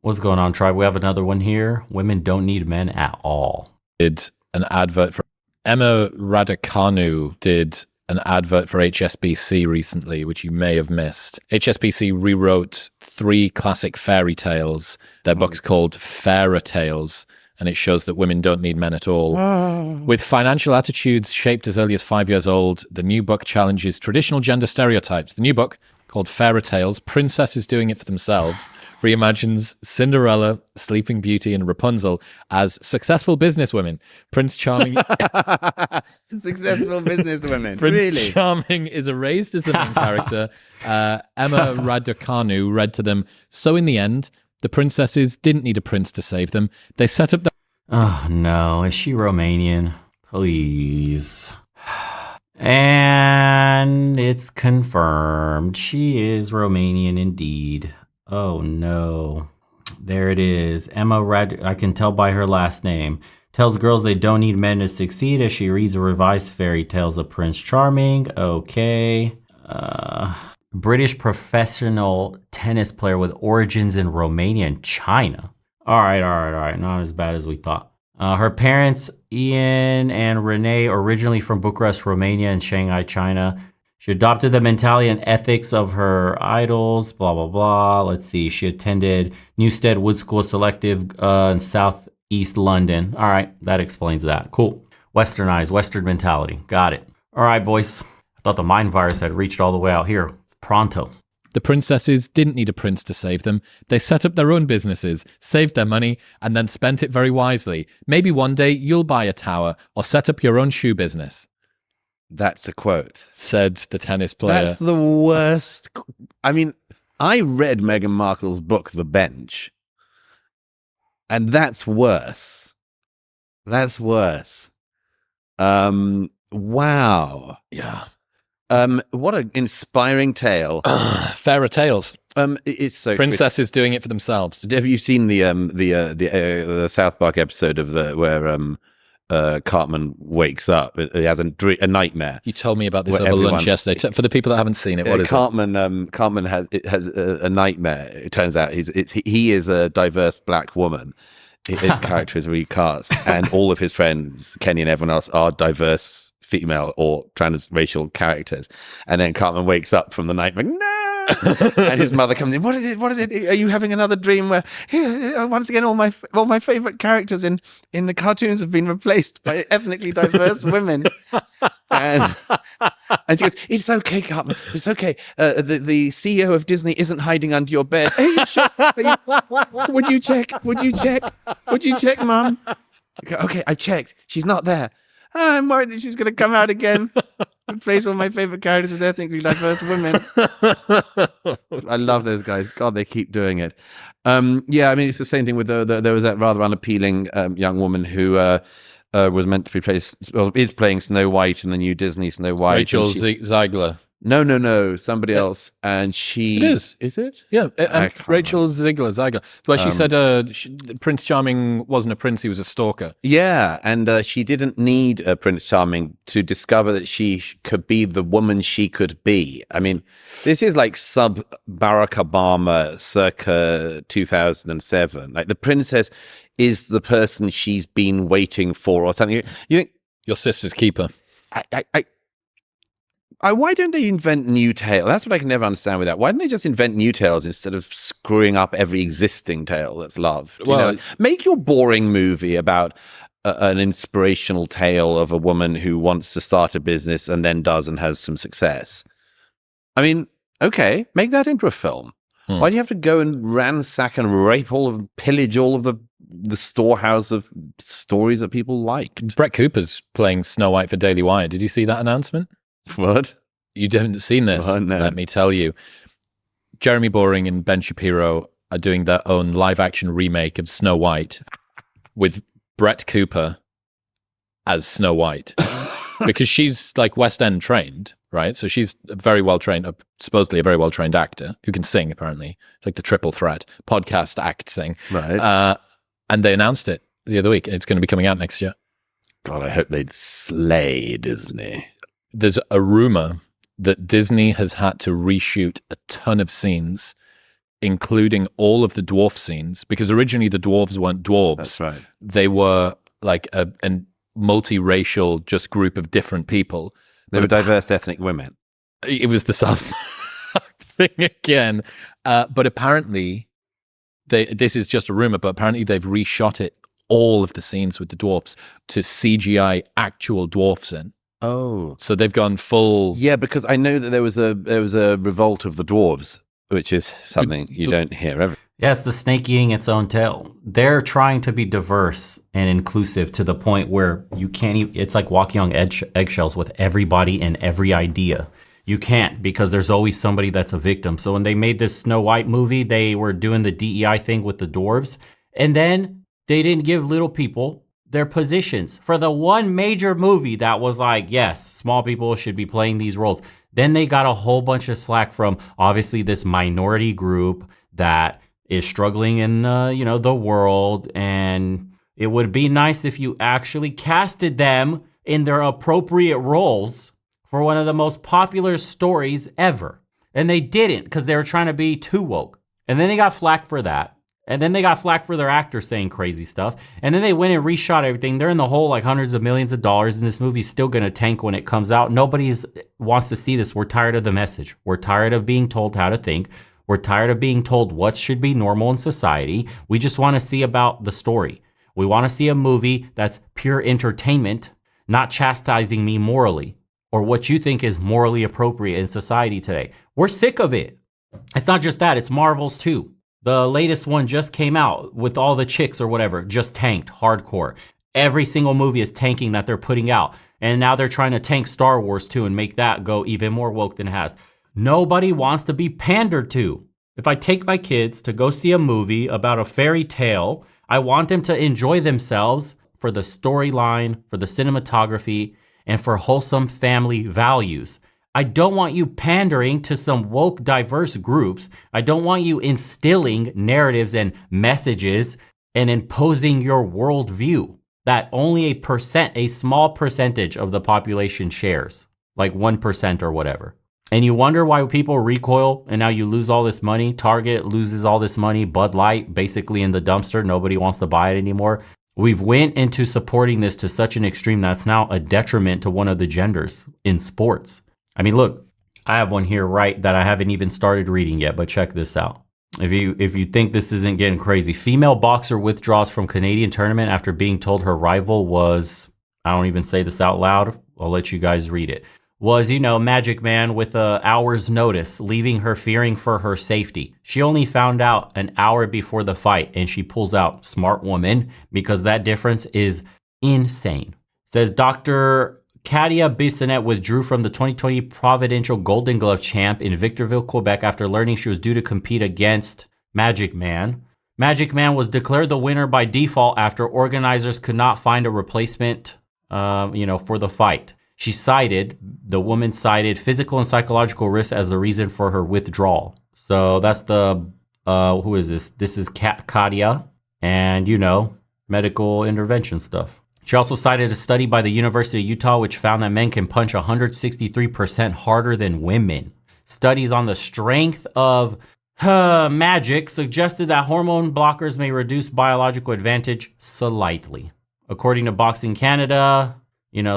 What's going on, tribe? We have another one here. Women don't need men at all. Did an advert for Emma Raducanu did an advert for HSBC recently, which you may have missed. HSBC rewrote 3 classic fairy tales. Their book's called Fairer Tales, and it shows that women don't need men at all. With financial attitudes shaped as early as 5 years old, the new book challenges traditional gender stereotypes. The new book, called Fairer Tales, Princesses Doing It for Themselves, reimagines Cinderella, Sleeping Beauty, and Rapunzel as successful businesswomen. Prince Charming... Successful businesswomen. Prince Really? Charming is erased as the main character. Emma Raducanu read to them, "So in the end, the princesses didn't need a prince to save them. They set up... Oh no, is she Romanian? Please. And it's confirmed. She is Romanian indeed. Oh no. There it is. I can tell by her last name. Tells girls they don't need men to succeed as she reads a revised fairy tales of Prince Charming. Okay. British professional tennis player with origins in Romania and China. All right. Not as bad as we thought. Her parents, Ian and Renee, originally from Bucharest, Romania and Shanghai, China. She adopted the mentality and ethics of her idols, blah, blah, blah. Let's see. She attended Newstead Wood School Selective in Southeast London. All right. That explains that. Cool. Westernized, Western mentality. Got it. All right, boys. I thought the mind virus had reached all the way out here. Pronto. The princesses didn't need a prince to save them. They set up their own businesses, saved their money, and then spent it very wisely. Maybe one day you'll buy a tower or set up your own shoe business," That's a quote. said the tennis player. That's the worst. I mean, I read Meghan Markle's book, The Bench, and that's worse. That's worse. Wow. Yeah. What an inspiring tale. Fairer Tales. It's so Princesses doing it for themselves. Have you seen the South Park episode of where Cartman wakes up? He has a nightmare. You told me about this Where over everyone- lunch yesterday. For the people that haven't seen it, what is Cartman has a nightmare. It turns out he is a diverse black woman. His character is recast, and all of his friends, Kenny and everyone else, are diverse female or transracial characters. And then Cartman wakes up from the nightmare. No! And his mother comes in. What is it? What is it? Are you having another dream where once again all my favorite characters in the cartoons have been replaced by ethnically diverse women? And she goes, "It's okay, Cartman. It's okay. The CEO of Disney isn't hiding under your bed. Would you check? Would you check, Mum? Okay, I checked. She's not there. I'm worried that she's going to come out again and replace all my favorite characters with ethnically diverse women." I love those guys. God, they keep doing it. Yeah, I mean, it's the same thing with there was that rather unappealing young woman who was meant to be is playing Snow White in the new Disney Snow White. Rachel Ziegler. No, somebody else. And she... It is. Is it? Yeah, Rachel remember. Ziegler. Well, she said Prince Charming wasn't a prince, he was a stalker. Yeah, and she didn't need Prince Charming to discover that she could be the woman she could be. I mean, this is like sub-Barack Obama circa 2007. Like, the princess is the person she's been waiting for or something. You think... Your sister's keeper. Why don't they invent new tales? That's what I can never understand with that. Why don't they just invent new tales instead of screwing up every existing tale that's loved? Well, make your boring movie about an inspirational tale of a woman who wants to start a business and then does and has some success. I mean, okay, make that into a film. Why do you have to go and ransack and pillage all of the storehouse of stories that people like? Brett Cooper's playing Snow White for Daily Wire. Did you see that announcement? What? You haven't seen this? Oh, no. Let me tell you. Jeremy Boring and Ben Shapiro are doing their own live-action remake of Snow White with Brett Cooper as Snow White. Because she's like West End trained, right? So she's a very well-trained, supposedly a very well-trained actor who can sing, apparently. It's like the triple threat, podcast, act, sing. Right. And they announced it the other week. It's going to be coming out next year. God, I hope they'd slay Disney. There's a rumor that Disney has had to reshoot a ton of scenes including all of the dwarf scenes, because originally the dwarves weren't dwarves. That's right. They were like a multiracial just group of different people. They were diverse ethnic women. It was the South thing again. But apparently, this is just a rumor, but apparently they've reshot it, all of the scenes with the dwarfs, to CGI actual dwarfs in. Oh. So they've gone full... Yeah, because I know that there was a revolt of the dwarves, which is something you don't hear ever. Yeah, it's the snake eating its own tail. They're trying to be diverse and inclusive to the point where you can't even, it's like walking on eggshells with everybody and every idea. You can't, because there's always somebody that's a victim. So when they made this Snow White movie, they were doing the DEI thing with the dwarves. And then they didn't give little people their positions for the one major movie that was like, yes, small people should be playing these roles. Then they got a whole bunch of slack from obviously this minority group that is struggling in the world, and it would be nice if you actually casted them in their appropriate roles for one of the most popular stories ever. And they didn't, because they were trying to be too woke. And then they got flack for that. And then they got flack for their actors saying crazy stuff. And then they went and reshot everything. They're in the hole like hundreds of millions of dollars, and this movie's still going to tank when it comes out. Nobody wants to see this. We're tired of the message. We're tired of being told how to think. We're tired of being told what should be normal in society. We just want to see about the story. We want to see a movie that's pure entertainment, not chastising me morally or what you think is morally appropriate in society today. We're sick of it. It's not just that. It's Marvel's too. The latest one just came out with all the chicks or whatever, just tanked hardcore. Every single movie is tanking that they're putting out. And now they're trying to tank Star Wars too and make that go even more woke than it has. Nobody wants to be pandered to. If I take my kids to go see a movie about a fairy tale, I want them to enjoy themselves for the storyline, for the cinematography, and for wholesome family values. I don't want you pandering to some woke, diverse groups. I don't want you instilling narratives and messages and imposing your worldview that only a small percentage of the population shares, like 1% or whatever. And you wonder why people recoil and now you lose all this money. Target loses all this money. Bud Light basically in the dumpster. Nobody wants to buy it anymore. We've went into supporting this to such an extreme that's now a detriment to one of the genders in sports. I mean, look, I have one here right that I haven't even started reading yet, but check this out. If you think this isn't getting crazy, female boxer withdraws from Canadian tournament after being told her rival was, I don't even say this out loud. I'll let you guys read it. Was, Magic Man with an hour's notice, leaving her fearing for her safety. She only found out an hour before the fight, and she pulls out. Smart woman, because that difference is insane. Says Dr. Katia Bissonnette withdrew from the 2020 Provincial Golden Glove champ in Victorville, Quebec, after learning she was due to compete against Magic Man. Magic Man was declared the winner by default after organizers could not find a replacement, for the fight. The woman cited physical and psychological risks as the reason for her withdrawal. So that's who is this? This is Katia and, medical intervention stuff. She also cited a study by the University of Utah, which found that men can punch 163% harder than women. Studies on the strength of magic suggested that hormone blockers may reduce biological advantage slightly. According to Boxing Canada,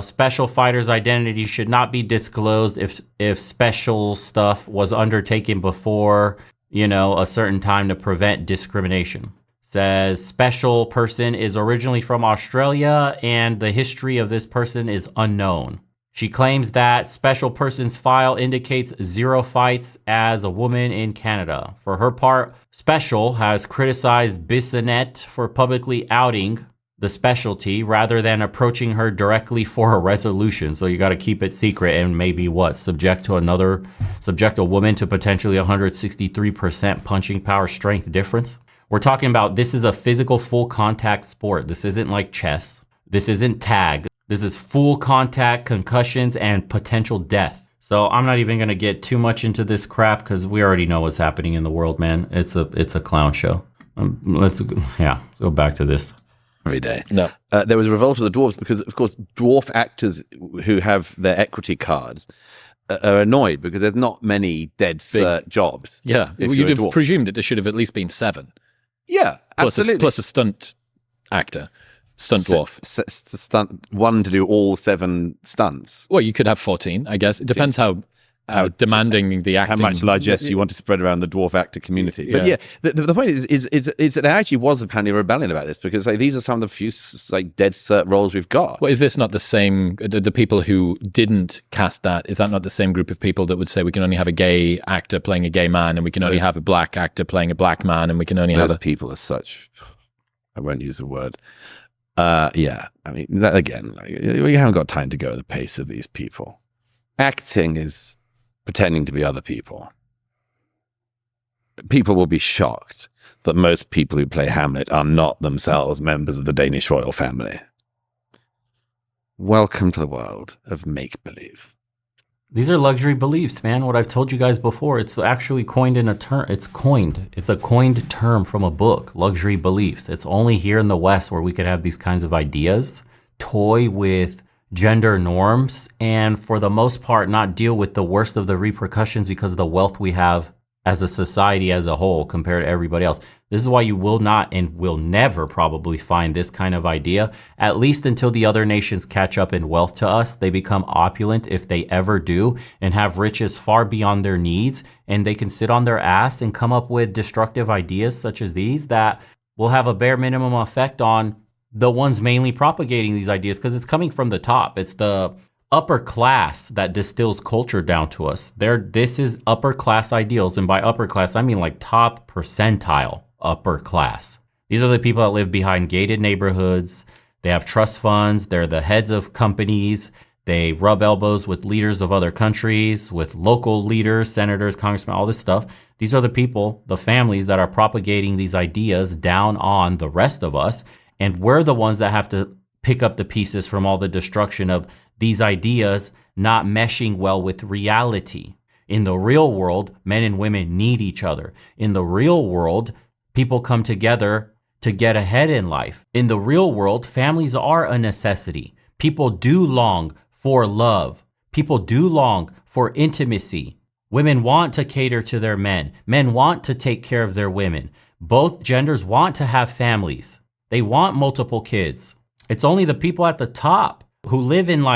special fighters' identity should not be disclosed if special stuff was undertaken before, a certain time to prevent discrimination. Says special person is originally from Australia and the history of this person is unknown. She claims that special person's file indicates 0 fights as a woman in Canada. For her part, Special has criticized Bissonnette for publicly outing the specialty rather than approaching her directly for a resolution. So you got to keep it secret and maybe subject a woman to potentially 163% punching power strength difference. We're talking about this is a physical full contact sport. This isn't like chess. This isn't tag. This is full contact, concussions, and potential death. So I'm not even going to get too much into this crap because we already know what's happening in the world, man. It's a clown show. Let's go back to this. Every day. No. There was a revolt of the dwarves because, of course, dwarf actors who have their equity cards are annoyed because there's not many dead cert jobs. Yeah, if you'd you're a have dwarf. presumed that there should have at least been 7. Yeah, Plus absolutely. plus a stunt actor, stunt dwarf. Stunt one to do all 7 stunts. Well, you could have 14, I guess. It depends how demanding the acting. How much largesse you want to spread around the dwarf actor community. Yeah. But yeah, the point is there actually was apparently a rebellion about this because like, these are some of the few like dead cert roles we've got. Well, is this not the same? The people who didn't cast that, is that not the same group of people that would say we can only have a gay actor playing a gay man, and we can only have a black actor playing a black man, and we can only have Those people as such. I won't use the word. Yeah, I mean that again. Like, we haven't got time to go at the pace of these people. Acting is pretending to be other people. People will be shocked that most people who play Hamlet are not themselves members of the Danish royal family. Welcome to the world of make-believe. These are luxury beliefs, man. What I've told you guys before, it's actually coined in a term. It's a coined term from a book, luxury beliefs. It's only here in the West where we could have these kinds of ideas, toy with gender norms, and for the most part not deal with the worst of the repercussions because of the wealth we have as a society as a whole compared to everybody else. This is why you will not and will never probably find this kind of idea, at least until the other nations catch up in wealth to us. They become opulent, if they ever do, and have riches far beyond their needs, and they can sit on their ass and come up with destructive ideas such as these that will have a bare minimum effect on the ones mainly propagating these ideas, because it's coming from the top. It's the upper class that distills culture down to us. This is upper class ideals, and by upper class, I mean like top percentile upper class. These are the people that live behind gated neighborhoods. They have trust funds. They're the heads of companies. They rub elbows with leaders of other countries, with local leaders, senators, congressmen, all this stuff. These are the people, the families that are propagating these ideas down on the rest of us. And we're the ones that have to pick up the pieces from all the destruction of these ideas not meshing well with reality. In the real world, men and women need each other. In the real world, people come together to get ahead in life. In the real world, families are a necessity. People do long for love. People do long for intimacy. Women want to cater to their men. Men want to take care of their women. Both genders want to have families. They want multiple kids. It's only the people at the top who live in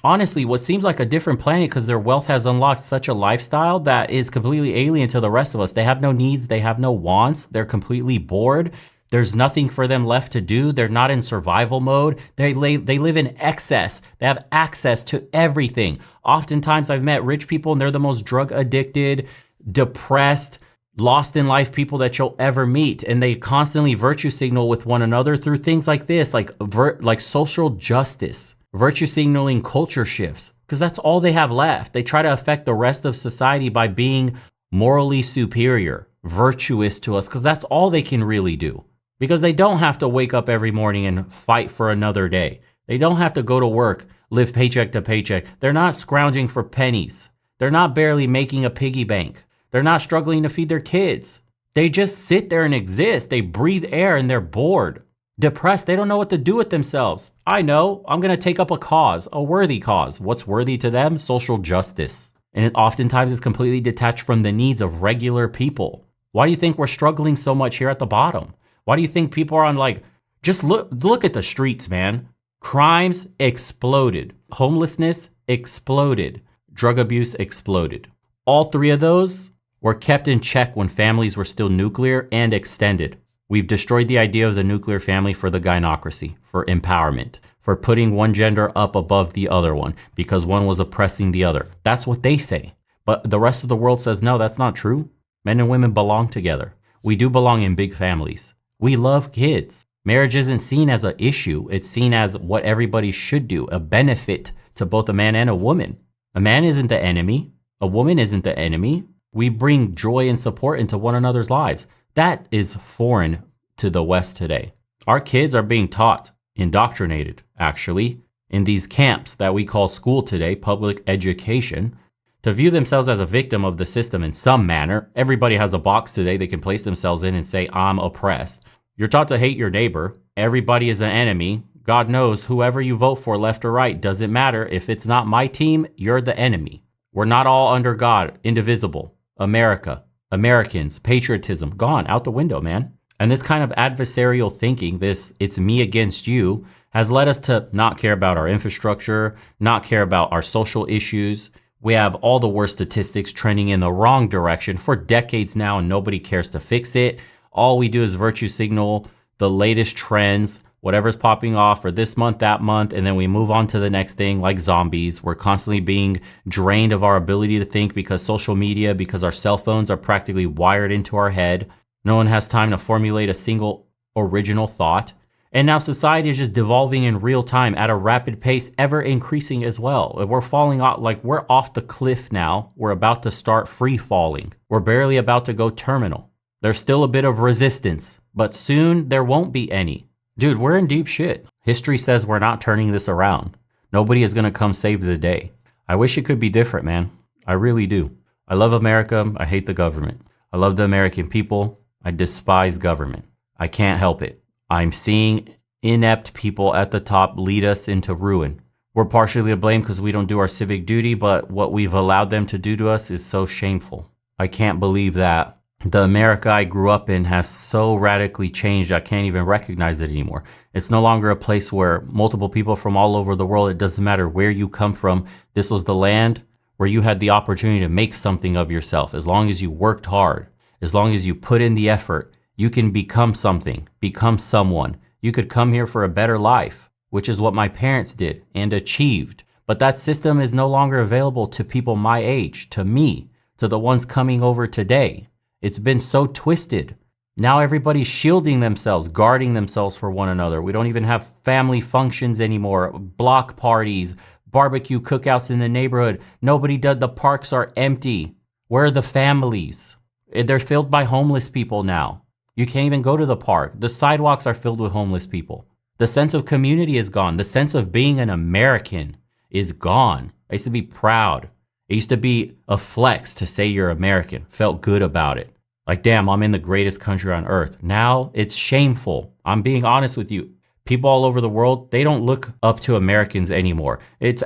honestly, what seems like a different planet because their wealth has unlocked such a lifestyle that is completely alien to the rest of us. They have no needs. They have no wants. They're completely bored. There's nothing for them left to do. They're not in survival mode. They live in excess. They have access to everything. Oftentimes I've met rich people and they're the most drug addicted, depressed, lost in life people that you'll ever meet, and they constantly virtue signal with one another through things like this, like social justice, virtue signaling culture shifts, because that's all they have left. They try to affect the rest of society by being morally superior, virtuous to us, because that's all they can really do, because they don't have to wake up every morning and fight for another day. They don't have to go to work, live paycheck to paycheck. They're not scrounging for pennies. They're not barely making a piggy bank. They're not struggling to feed their kids. They just sit there and exist. They breathe air and they're bored, depressed. They don't know what to do with themselves. I know. I'm going to take up a cause, a worthy cause. What's worthy to them? Social justice. And it oftentimes is completely detached from the needs of regular people. Why do you think we're struggling so much here at the bottom? Why do you think people are on just look at the streets, man. Crimes exploded. Homelessness exploded. Drug abuse exploded. All 3 of those were kept in check when families were still nuclear and extended. We've destroyed the idea of the nuclear family for the gynocracy, for empowerment, for putting one gender up above the other one because one was oppressing the other. That's what they say. But the rest of the world says, no, that's not true. Men and women belong together. We do belong in big families. We love kids. Marriage isn't seen as an issue. It's seen as what everybody should do, a benefit to both a man and a woman. A man isn't the enemy. A woman isn't the enemy. We bring joy and support into one another's lives. That is foreign to the West today. Our kids are being taught, indoctrinated, actually, in these camps that we call school today, public education, to view themselves as a victim of the system in some manner. Everybody has a box today they can place themselves in and say, I'm oppressed. You're taught to hate your neighbor. Everybody is an enemy. God knows whoever you vote for, left or right, doesn't matter. If it's not my team, you're the enemy. We're not all under God, indivisible. America, Americans, patriotism, gone out the window, man. And this kind of adversarial thinking, this it's me against you, has led us to not care about our infrastructure, not care about our social issues. We have all the worst statistics trending in the wrong direction for decades now, and nobody cares to fix it. All we do is virtue signal the latest trends, whatever's popping off for this month, that month, and then we move on to the next thing like zombies. We're constantly being drained of our ability to think because social media, because our cell phones are practically wired into our head. No one has time to formulate a single original thought. And now society is just devolving in real time at a rapid pace, ever increasing as well. We're falling off, like we're off the cliff now. We're about to start free falling. We're barely about to go terminal. There's still a bit of resistance, but soon there won't be any. Dude, we're in deep shit. History says we're not turning this around. Nobody is going to come save the day. I wish it could be different, man. I really do. I love America. I hate the government. I love the American people. I despise government. I can't help it. I'm seeing inept people at the top lead us into ruin. We're partially to blame because we don't do our civic duty, but what we've allowed them to do to us is so shameful. I can't believe that the America I grew up in has so radically changed, I can't even recognize it anymore. It's no longer a place where multiple people from all over the world, it doesn't matter where you come from, this was the land where you had the opportunity to make something of yourself. As long as you worked hard, as long as you put in the effort, you can become something, become someone. You could come here for a better life, which is what my parents did and achieved. But that system is no longer available to people my age, to me, to the ones coming over today. It's been so twisted. Now everybody's shielding themselves, guarding themselves for one another. We don't even have family functions anymore, block parties, barbecue cookouts in the neighborhood. Nobody does. The parks are empty. Where are the families? They're filled by homeless people now. You can't even go to the park. The sidewalks are filled with homeless people. The sense of community is gone. The sense of being an American is gone. I used to be proud. It used to be a flex to say you're American. Felt good about it. Like, damn, I'm in the greatest country on earth. Now it's shameful. I'm being honest with you. People all over the world, they don't look up to Americans anymore.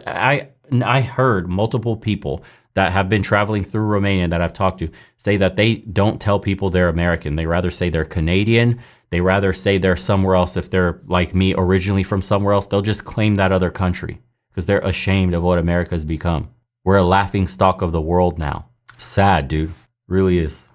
I heard multiple people that have been traveling through Romania that I've talked to say that they don't tell people they're American. They rather say they're Canadian. They rather say they're somewhere else. If they're like me, originally from somewhere else, they'll just claim that other country because they're ashamed of what America's become. We're a laughing stock of the world now. Sad, dude. Really is.